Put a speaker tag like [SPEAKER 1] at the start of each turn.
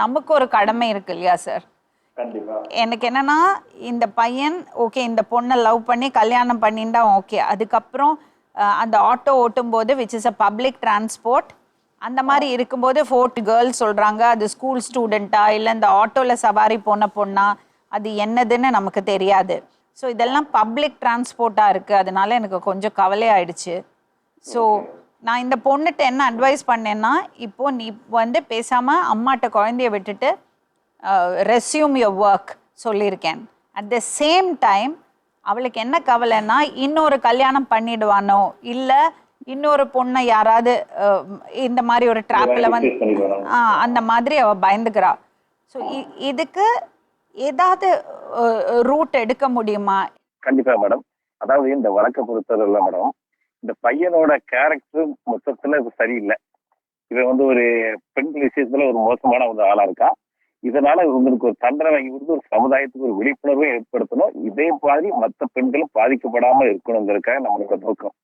[SPEAKER 1] நமக்கு ஒரு கடமை இருக்கு இல்லையா சார்? எனக்கு என்னன்னா, இந்த பையன் ஓகே, இந்த பொண்ணை லவ் பண்ணி கல்யாணம் பண்ணிண்டா ஓகே. அதுக்கப்புறம் அந்த ஆட்டோ ஓட்டும் போது which is a public transport, அந்த மாதிரி இருக்கும்போது 4 கேர்ள்ஸ் சொல்றாங்க, அது ஸ்கூல் ஸ்டூடெண்ட்டா இல்லை இந்த ஆட்டோவில் சவாரி போன பொண்ணா, அது என்னதுன்னு நமக்கு தெரியாது. ஸோ இதெல்லாம் பப்ளிக் டிரான்ஸ்போர்ட்டாக இருக்குது. அதனால எனக்கு கொஞ்சம் கவலை ஆயிடுச்சு. ஸோ நான் இந்த பொண்ணுகிட்ட என்ன அட்வைஸ் பண்ணேன்னா, இப்போ நீ வந்து பேசாமல் அம்மாட்ட குழந்தைய விட்டுட்டு ரெஸ்யூம் யுவர் ஒர்க் சொல்லியிருக்கேன். அட் த சேம் டைம் அவளுக்கு என்ன கவலைன்னா, இன்னொரு கல்யாணம் பண்ணிடுவானோ இல்லை இன்னொரு பொண்ணை யாராவது இந்த மாதிரி ஒரு ட்ராப்பில் வந்து அந்த மாதிரி அவள் பயந்துக்கிறா. ஸோ இதுக்கு ஏதாவது ரூட் எடுக்க முடியுமா?
[SPEAKER 2] கண்டிப்பா மேடம். அதாவது இந்த வழக்கை பொறுத்தவரை மேடம், இந்த பையனோட கேரக்டர் மொத்தத்துல இது சரியில்லை. இவன் வந்து ஒரு பெண்கள் விஷயத்துல ஒரு மோசமான ஒரு ஆளா இருக்கா. இதனால உங்களுக்கு ஒரு தண்டனை வாங்கி கொடுத்து ஒரு சமுதாயத்துக்கு ஒரு விழிப்புணர்வை ஏற்படுத்தணும். இதே மாதிரி மற்ற பெண்களும் பாதிக்கப்படாம இருக்கணுங்கிறதுக்காக நம்மளோட நோக்கம்.